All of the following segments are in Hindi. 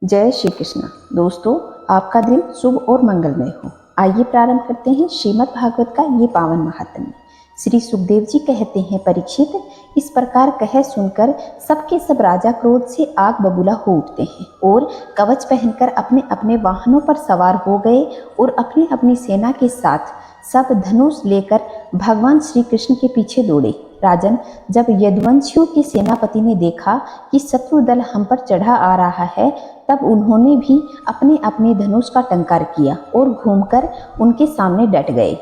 जय श्री कृष्ण। दोस्तों, आपका दिन शुभ और मंगलमय हो। आइए प्रारंभ करते हैं श्रीमद् भागवत का ये पावन महात्म्य। श्री सुखदेव जी कहते हैं, परीक्षित, इस प्रकार कह सुनकर सबके सब राजा क्रोध से आग बबूला हो उठते हैं और कवच पहनकर अपने अपने वाहनों पर सवार हो गए और अपनी अपनी सेना के साथ सब धनुष लेकर भगवान श्री कृष्ण के पीछे दौड़े। राजन, जब यदुवंशियों के सेनापति ने देखा कि शत्रु दल हम पर चढ़ा आ रहा है, तब उन्होंने भी अपने अपने धनुष का टंकार किया और घूमकर उनके सामने डट गए।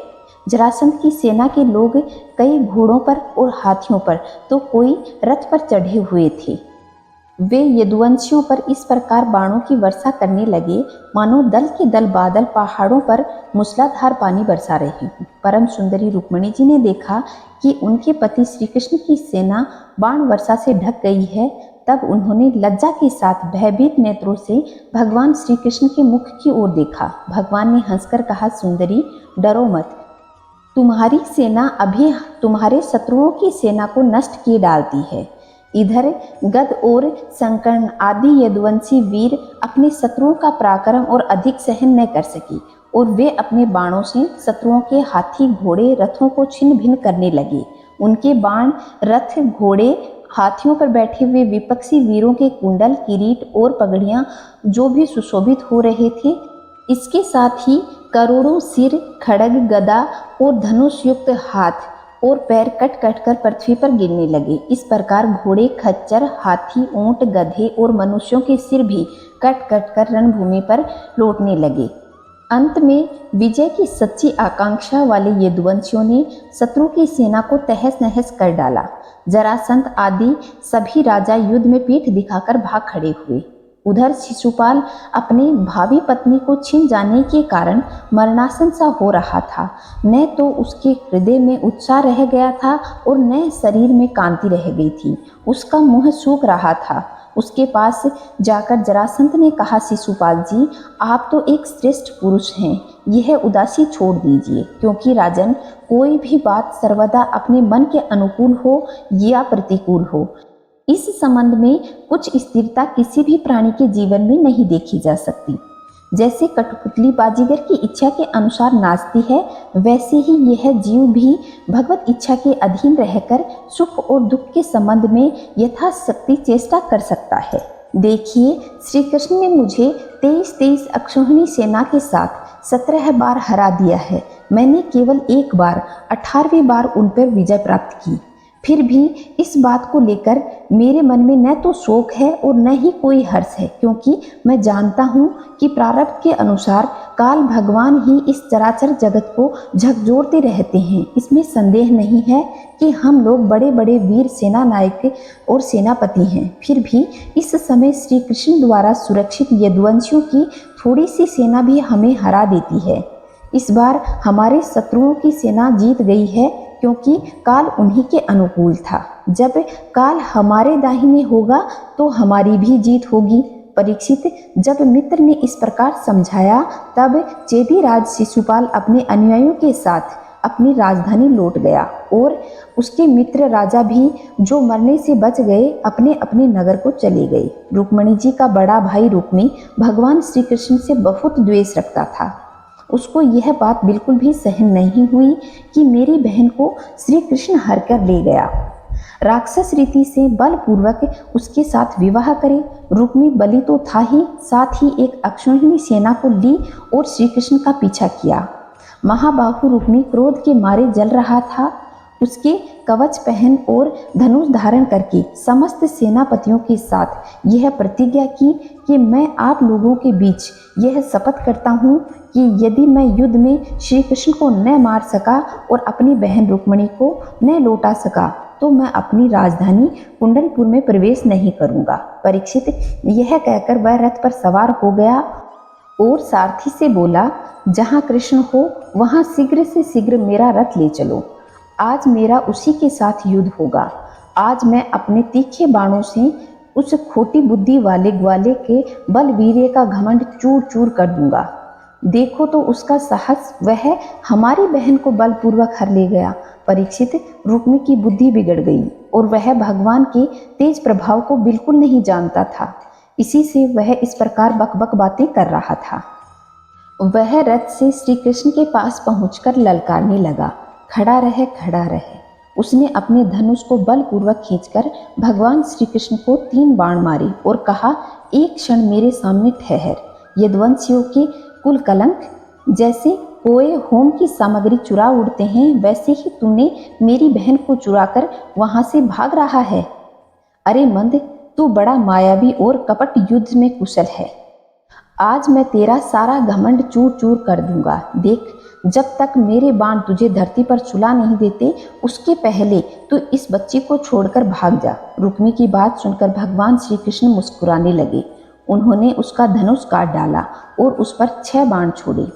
जरासंध की सेना के लोग कई घोड़ों पर और हाथियों पर तो कोई रथ पर चढ़े हुए थे। वे यदुवंशियों पर इस प्रकार बाणों की वर्षा करने लगे मानो दल के दल बादल पहाड़ों पर मूसलाधार पानी बरसा रहे हों। परम सुंदरी रुक्मिणी जी ने देखा कि उनके पति श्री कृष्ण की सेना बाण वर्षा से ढक गई है। तब उन्होंने लज्जा के साथ भयभीत नेत्रों से भगवान श्री कृष्ण के मुख की ओर देखा। भगवान ने हंसकर कहा, सुंदरी, डरो मत। तुम्हारी सेना अभी तुम्हारे शत्रुओं की सेना को नष्ट किए डालती है। इधर गद और संकर्ण आदि यदुवंशी वीर अपने शत्रुओं का पराक्रम और अधिक सहन न कर सके और वे अपने बाणों से शत्रुओं के हाथी घोड़े रथों को छिन्न भिन्न करने लगे। उनके बाण रथ घोड़े हाथियों पर बैठे हुए विपक्षी वीरों के कुंडल किरीट और पगड़ियां जो भी सुशोभित हो रहे थे, इसके साथ ही करोड़ों सिर खड़ग गदा और धनुष युक्त हाथ और पैर कट कट कर पृथ्वी पर गिरने लगे। इस प्रकार घोड़े, खच्चर, हाथी, ऊंट, गधे और मनुष्यों के सिर भी कट कट कर रणभूमि पर लौटने लगे। अंत में विजय की सच्ची आकांक्षा वाले यदुवंशियों ने शत्रु की सेना को तहस नहस कर डाला। जरासंध आदि सभी राजा युद्ध में पीठ दिखाकर भाग खड़े हुए। उधर शिशुपाल अपने भावी पत्नी को छिन जाने के कारण मरणासन सा हो रहा था। न तो उसके हृदय में उत्साह रह गया था और न शरीर में कांति रह गई थी। उसका मुंह सूख रहा था। उसके पास जाकर जरासंध ने कहा, शिशुपाल जी, आप तो एक श्रेष्ठ पुरुष हैं, यह उदासी छोड़ दीजिए, क्योंकि राजन, कोई भी बात सर्वदा अपने मन के अनुकूल हो या प्रतिकूल हो, इस संबंध में कुछ स्थिरता किसी भी प्राणी के जीवन में नहीं देखी जा सकती। जैसे कठपुतली बाजीगर की इच्छा के अनुसार नाचती है, वैसे ही यह जीव भी भगवत इच्छा के अधीन रहकर सुख और दुख के संबंध में यथाशक्ति चेष्टा कर सकता है। देखिए, श्री कृष्ण ने मुझे 23 अक्षौहिणी सेना के साथ 17 बार हरा दिया है। मैंने केवल एक बार 18वीं बार उन पर विजय प्राप्त की। फिर भी इस बात को लेकर मेरे मन में न तो शोक है और न ही कोई हर्ष है, क्योंकि मैं जानता हूँ कि प्रारब्ध के अनुसार काल भगवान ही इस चराचर जगत को झकझोरते रहते हैं। इसमें संदेह नहीं है कि हम लोग बड़े बड़े वीर सेना नायक और सेनापति हैं। फिर भी इस समय श्री कृष्ण द्वारा सुरक्षित यदुवंशियों की थोड़ी सी सेना भी हमें हरा देती है। इस बार हमारे शत्रुओं की सेना जीत गई है, क्योंकि काल उन्हीं के अनुकूल था। जब काल हमारे दाहिने होगा तो हमारी भी जीत होगी। परीक्षित, जब मित्र ने इस प्रकार समझाया, तब चेदीराज शिशुपाल अपने अनुयायियों के साथ अपनी राजधानी लौट गया और उसके मित्र राजा भी, जो मरने से बच गए, अपने अपने नगर को चले गए। रुक्मिणी जी का बड़ा भाई रुक्मी भगवान श्री कृष्ण से बहुत द्वेष रखता था। उसको यह बात बिल्कुल भी सहन नहीं हुई कि मेरी बहन को श्री कृष्ण हर कर ले गया, राक्षस रीति से बलपूर्वक उसके साथ विवाह करे। रुक्मी बलि तो था ही, साथ ही एक अक्षौहिणी सेना को ली और श्री कृष्ण का पीछा किया। महाबाहु रुक्मी क्रोध के मारे जल रहा था। उसके कवच पहन और धनुष धारण करके समस्त सेनापतियों के साथ यह प्रतिज्ञा की कि मैं आप लोगों के बीच यह शपथ करता हूँ कि यदि मैं युद्ध में श्री कृष्ण को न मार सका और अपनी बहन रुक्मिणी को न लौटा सका, तो मैं अपनी राजधानी कुंडलपुर में प्रवेश नहीं करूँगा। परीक्षित, यह कहकर वह रथ पर सवार हो गया और सारथी से बोला, जहाँ कृष्ण हो वहाँ शीघ्र से शीघ्र मेरा रथ ले चलो। आज मेरा उसी के साथ युद्ध होगा। आज मैं अपने तीखे बाणों से उस खोटी बुद्धि वाले ग्वाले के बलवीर्य का घमंड चूर चूर कर दूंगा। देखो तो उसका साहस, वह हमारी बहन को बलपूर्वक हर ले गया। परीक्षित, रुक्मी की बुद्धि बिगड़ गई और वह भगवान के तेज प्रभाव को बिल्कुल नहीं जानता था। इसी से वह इस प्रकार बकबक बातें कर रहा था। वह रथ से श्री कृष्ण के पास पहुंचकर ललकारने लगा, खड़ा रहे, खड़ा रहे। उसने अपने धनुष को बलपूर्वक खींचकर भगवान श्री कृष्ण को 3 बाण मारे और कहा, एक क्षण मेरे सामने ठहर। यदुवंशियों के कुल कलंक, जैसे कोए होम की सामग्री चुरा उड़ते हैं, वैसे ही तूने मेरी बहन को चुराकर वहां से भाग रहा है। अरे मंद, तू बड़ा मायावी और कपट युद्ध में कुशल है। आज मैं तेरा सारा घमंड चूर चूर कर दूंगा। देख, जब तक मेरे बाण तुझे धरती पर सुला नहीं देते, उसके पहले तू इस बच्ची को छोड़कर भाग जा। रुक्मी की बात सुनकर भगवान श्री कृष्ण मुस्कुराने लगे। उन्होंने उसका धनुष काट डाला और उस पर 6 बाण छोड़े।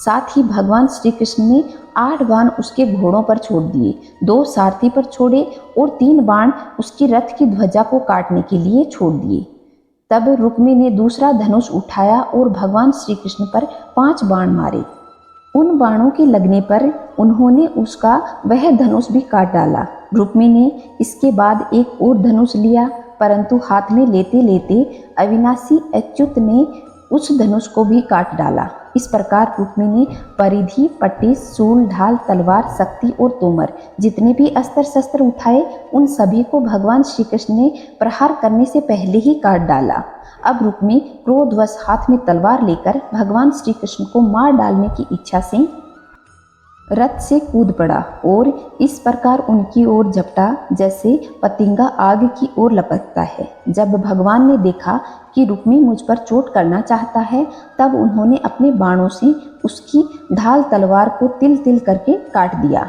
साथ ही भगवान श्री कृष्ण ने 8 बाण उसके घोड़ों पर छोड़ दिए, 2 सारथी पर छोड़े और 3 बाण उसकी रथ की ध्वजा को काटने के लिए छोड़ दिए। तब रुक्मी ने दूसरा धनुष उठाया और भगवान श्री कृष्ण पर 5 बाण मारे। उन बाणों के लगने पर उन्होंने उसका वह धनुष भी काट डाला। रुक्मी ने इसके बाद एक और धनुष लिया, परंतु हाथ में लेते लेते अविनाशी अच्युत ने उस धनुष को भी काट डाला। इस प्रकार रुक्मी ने परिधि, पट्टिस, सूल, ढाल, तलवार, शक्ति और तोमर जितने भी अस्त्र शस्त्र उठाए, उन सभी को भगवान श्री कृष्ण ने प्रहार करने से पहले ही काट डाला। अब रुक्मी क्रोधवश हाथ में तलवार लेकर भगवान श्री कृष्ण को मार डालने की इच्छा से रथ से कूद पड़ा और इस प्रकार उनकी ओर झपटा जैसे पतंगा आग की ओर लपकता है। जब भगवान ने देखा कि रुक्मी मुझ पर चोट करना चाहता है, तब उन्होंने अपने बाणों से उसकी ढाल तलवार को तिल तिल करके काट दिया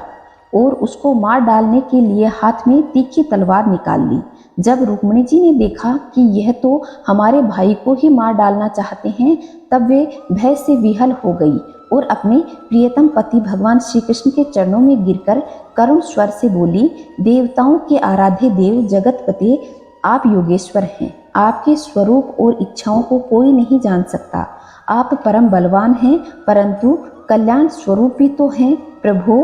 और उसको मार डालने के लिए हाथ में तीखी तलवार निकाल ली। जब रुक्मिणी जी ने देखा कि यह तो हमारे भाई को ही मार डालना चाहते हैं, तब वे भय से विहल हो गई और अपने प्रियतम पति भगवान श्री कृष्ण के चरणों में गिरकर करुण स्वर से बोली, देवताओं के आराध्य देव जगतपते, आप योगेश्वर हैं। आपके स्वरूप और इच्छाओं को कोई नहीं जान सकता। आप परम बलवान हैं, परंतु कल्याण स्वरूप भी तो हैं। प्रभु,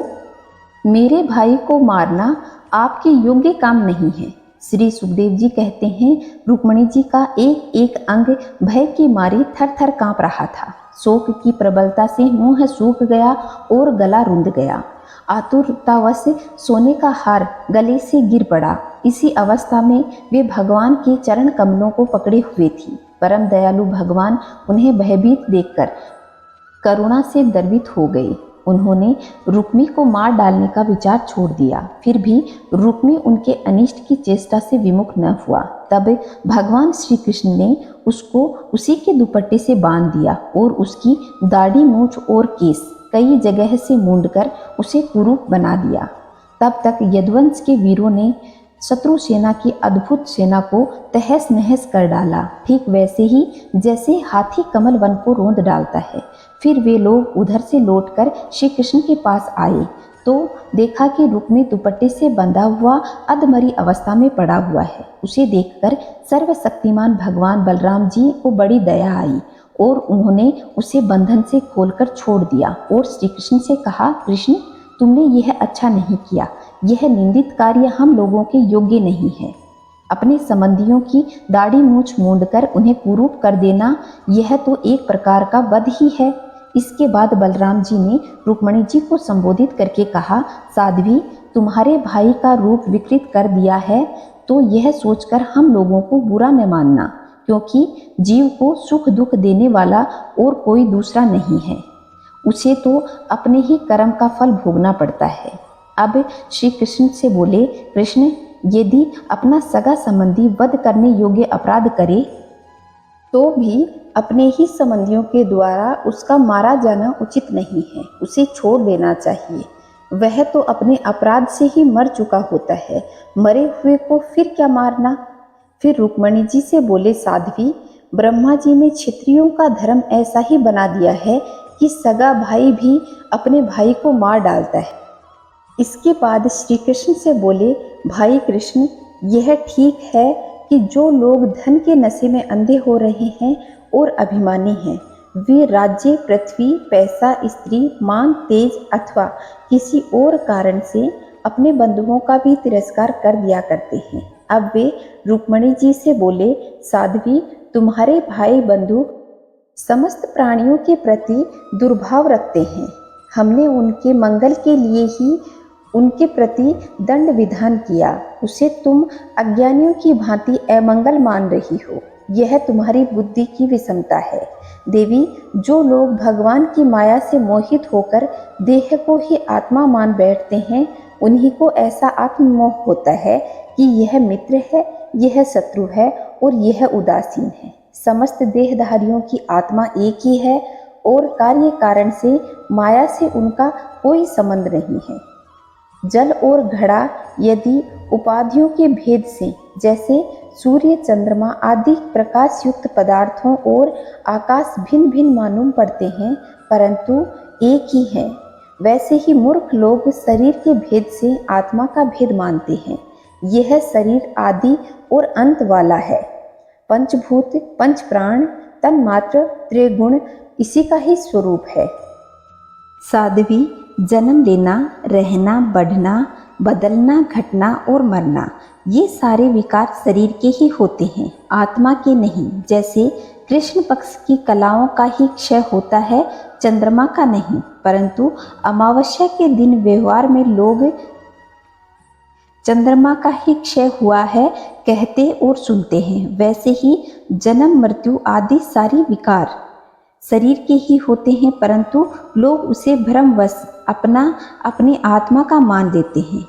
मेरे भाई को मारना आपके योग्य काम नहीं है। श्री सुखदेव जी कहते हैं, रुक्मिणी जी का एक एक अंग भय की मारे थर थर कांप रहा था। शोक की प्रबलता से मुंह सूख गया और गला रुंध गया। आतुरतावश सोने का हार गले से गिर पड़ा। इसी अवस्था में वे भगवान के चरण कमलों को पकड़े हुए थी। परम दयालु भगवान उन्हें भयभीत देखकर करुणा से द्रवित हो गए। उन्होंने रुक्मी को मार डालने का विचार छोड़ दिया। फिर भी रुक्मी उनके अनिष्ट की चेष्टा से विमुख न हुआ। तब भगवान श्री कृष्ण ने उसको उसी के दुपट्टे से बांध दिया और उसकी दाढ़ी, मूछ और केस कई जगह से मूंडकर उसे कुरूप बना दिया। तब तक यदुवंश के वीरों ने शत्रु सेना की अद्भुत सेना को तहस नहस कर डाला, ठीक वैसे ही जैसे हाथी कमल वन को रोंद डालता है। फिर वे लोग उधर से लौटकर श्री कृष्ण के पास आए तो देखा कि रुक्मी दुपट्टे से बंधा हुआ अधमरी अवस्था में पड़ा हुआ है। उसे देखकर सर्वशक्तिमान भगवान बलराम जी को बड़ी दया आई और उन्होंने उसे बंधन से खोलकर छोड़ दिया और श्री कृष्ण से कहा, कृष्ण, तुमने यह अच्छा नहीं किया। यह निंदित कार्य हम लोगों के योग्य नहीं है। अपने संबंधियों की दाढ़ी मूछ मूंडकर उन्हें कुरूप कर देना, यह तो एक प्रकार का वध ही है। इसके बाद बलराम जी ने रुक्मिणी जी को संबोधित करके कहा, साध्वी, तुम्हारे भाई का रूप विकृत कर दिया है तो यह सोचकर हम लोगों को बुरा न मानना, क्योंकि जीव को सुख दुख देने वाला और कोई दूसरा नहीं है। उसे तो अपने ही कर्म का फल भोगना पड़ता है। अब श्री कृष्ण से बोले, कृष्ण, यदि अपना सगा संबंधी वध करने योग्य अपराध करे तो भी अपने ही संबंधियों के द्वारा उसका मारा जाना उचित नहीं है। उसे छोड़ देना चाहिए। वह तो अपने अपराध से ही मर चुका होता है, मरे हुए को फिर क्या मारना। फिर रुक्मिणी जी से बोले, साध्वी, ब्रह्मा जी ने क्षत्रियों का धर्म ऐसा ही बना दिया है कि सगा भाई भी अपने भाई को मार डालता है। इसके बाद श्री कृष्ण से बोले, भाई कृष्ण, यह ठीक है कि जो लोग धन के नशे में अंधे हो रहे हैं और अभिमानी हैं, वे राज्य, पृथ्वी, पैसा, स्त्री, मान, तेज अथवा किसी और कारण से अपने बंधुओं का भी तिरस्कार कर दिया करते हैं। अब वे रुक्मिणी जी से बोले, साध्वी, तुम्हारे भाई बंधु समस्त प्राणियों के प्रति दुर्भाव रखते हैं। हमने उनके मंगल के लिए ही उनके प्रति दंड विधान किया, उसे तुम अज्ञानियों की भांति अमंगल मान रही हो। यह तुम्हारी बुद्धि की विषमता है। देवी, जो लोग भगवान की माया से मोहित होकर देह को ही आत्मा मान बैठते हैं, उन्हीं को ऐसा आत्ममोह होता है कि यह मित्र है, यह शत्रु है और यह उदासीन है। समस्त देहधारियों की आत्मा एक ही है और कार्य कारण से माया से उनका कोई संबंध नहीं है। जल और घड़ा यदि उपाधियों के भेद से, जैसे सूर्य, चंद्रमा आदि प्रकाश युक्त पदार्थों और आकाश भिन्न भिन्न मालूम पड़ते हैं, परंतु एक ही है, वैसे ही मूर्ख लोग शरीर के भेद से आत्मा का भेद मानते हैं। यह शरीर आदि और अंत वाला है। पंचभूत, पंच प्राण, तन्मात्र, त्रिगुण इसी का ही स्वरूप है। साध्वी, जन्म लेना, रहना, बढ़ना, बदलना, घटना और मरना, ये सारे विकार शरीर के ही होते हैं, आत्मा के नहीं। जैसे कृष्ण पक्ष की कलाओं का ही क्षय होता है, चंद्रमा का नहीं। परंतु अमावस्या के दिन व्यवहार में लोग चंद्रमा का ही क्षय हुआ है कहते और सुनते हैं। वैसे ही जन्म, मृत्यु आदि सारी विकार शरीर के ही होते हैं, परंतु लोग उसे भ्रमवश अपनी आत्मा का मान लेते हैं।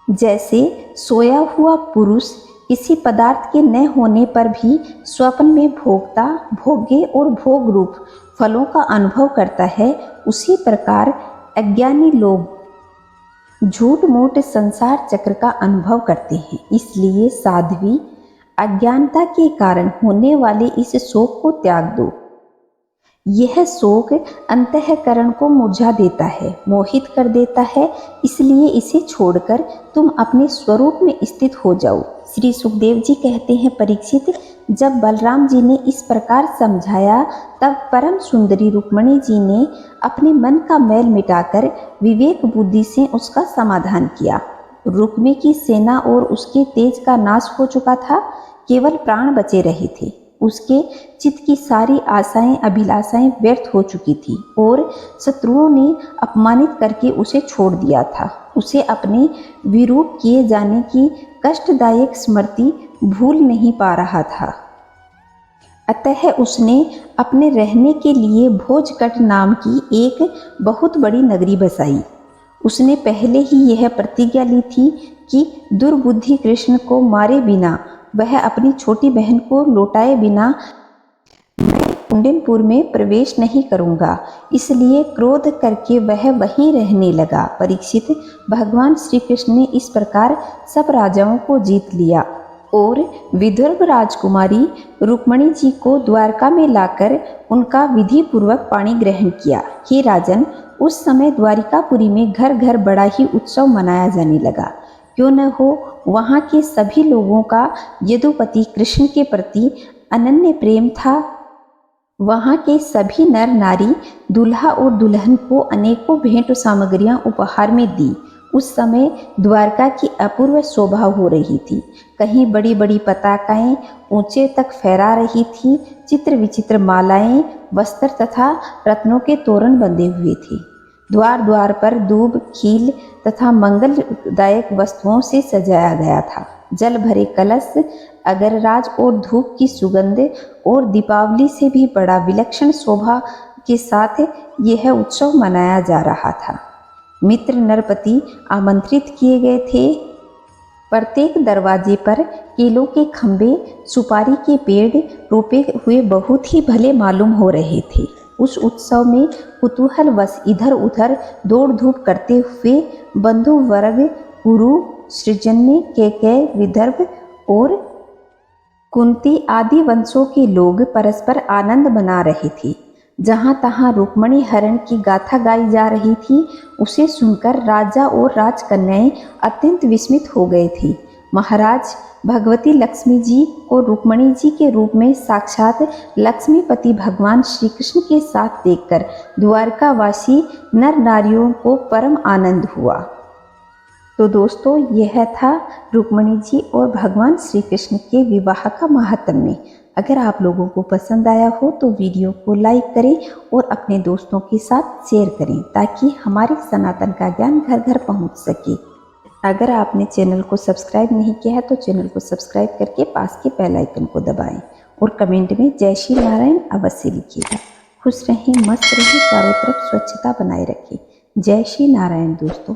जैसे सोया हुआ पुरुष किसी पदार्थ के न होने पर भी स्वप्न में भोगता, भोग्य और भोग रूप फलों का अनुभव करता है, उसी प्रकार अज्ञानी लोग झूठ मूठ संसार चक्र का अनुभव करते हैं। इसलिए साध्वी, अज्ञानता के कारण होने वाले इस शोक को त्याग दो। यह शोक अंतःकरण को मुरझा देता है, मोहित कर देता है, इसलिए इसे छोड़कर तुम अपने स्वरूप में स्थित हो जाओ। श्री सुखदेव जी कहते हैं, परीक्षित, जब बलराम जी ने इस प्रकार समझाया, तब परम सुंदरी रुक्मिणी जी ने अपने मन का मैल मिटाकर विवेक बुद्धि से उसका समाधान किया। रुक्मी की सेना और उसके तेज का नाश हो चुका था, केवल प्राण बचे रहे थे। उसके चित्त की सारी आशाएं, अभिलाषाएं व्यर्थ हो चुकी थी और शत्रुओं ने अपमानित करके उसे छोड़ दिया था। उसे अपने विरूप किए जाने की कष्टदायक स्मृति भूल नहीं पा रहा था। अतः उसने अपने रहने के लिए भोजकट नाम की एक बहुत बड़ी नगरी बसाई। उसने पहले ही यह प्रतिज्ञा ली थी कि दुर्बुद्धि कृष्ण को मारे बिना, वह अपनी छोटी बहन को लौटाए बिना मैं कुंडनपुर में प्रवेश नहीं करूंगा। इसलिए क्रोध करके वह वहीं रहने लगा। परीक्षित, भगवान श्री कृष्ण ने इस प्रकार सब राजाओं को जीत लिया और विदर्भ राजकुमारी रुक्मिणी जी को द्वारका में लाकर उनका विधि पूर्वक पाणी ग्रहण किया। हे राजन, उस समय द्वारिकापुरी में घर घर बड़ा ही उत्सव मनाया जाने लगा। क्यों न हो, वहाँ के सभी लोगों का यदुपति कृष्ण के प्रति अनन्य प्रेम था। वहाँ के सभी नर नारी दूल्हा और दुल्हन को अनेकों भेंट सामग्रियां उपहार में दी। उस समय द्वारका की अपूर्व शोभा हो रही थी। कहीं बड़ी बड़ी पताकाएं ऊंचे तक फहरा रही थी। चित्र विचित्र मालाएं, वस्त्र तथा रत्नों के तोरण बंधे हुए थे। द्वार द्वार पर दूब, खील तथा मंगलदायक वस्तुओं से सजाया गया था। जल भरे कलश, अगरराज और धूप की सुगंध और दीपावली से भी बड़ा विलक्षण शोभा के साथ यह उत्सव मनाया जा रहा था। मित्र नरपति आमंत्रित किए गए थे। प्रत्येक दरवाजे पर केलों के खंभे, सुपारी के पेड़ रोपे हुए बहुत ही भले मालूम हो रहे थे। उस उत्सव में कुतूहलवश इधर उधर दौड़ धूप करते हुए बंधु वर्ग, कुरु, सृजन्य, केकय, विदर्भ और कुंती आदि वंशों के लोग परस्पर आनंद मना रहे थे। जहाँ तहाँ रुक्मिणी हरण की गाथा गाई जा रही थी, उसे सुनकर राजा और राजकन्याएं अत्यंत विस्मित हो गए थे। महाराज, भगवती लक्ष्मी जी को रुक्मिणी जी के रूप में साक्षात लक्ष्मीपति भगवान श्री कृष्ण के साथ देखकर द्वारकावासी नर नारियों को परम आनंद हुआ। तो दोस्तों यह था रुक्मिणी जी और भगवान श्री कृष्ण के विवाह का महात्म्य। अगर आप लोगों को पसंद आया हो तो वीडियो को लाइक करें और अपने दोस्तों के साथ शेयर करें ताकि हमारे सनातन का ज्ञान घर घर पहुंच सके। अगर आपने चैनल को सब्सक्राइब नहीं किया है तो चैनल को सब्सक्राइब करके पास के बेल आइकन को दबाएं और कमेंट में जय श्री नारायण अवश्य लिखिएगा। खुश रहें, मस्त रहें, चारों तरफ स्वच्छता बनाए रखें। जय श्री नारायण दोस्तों।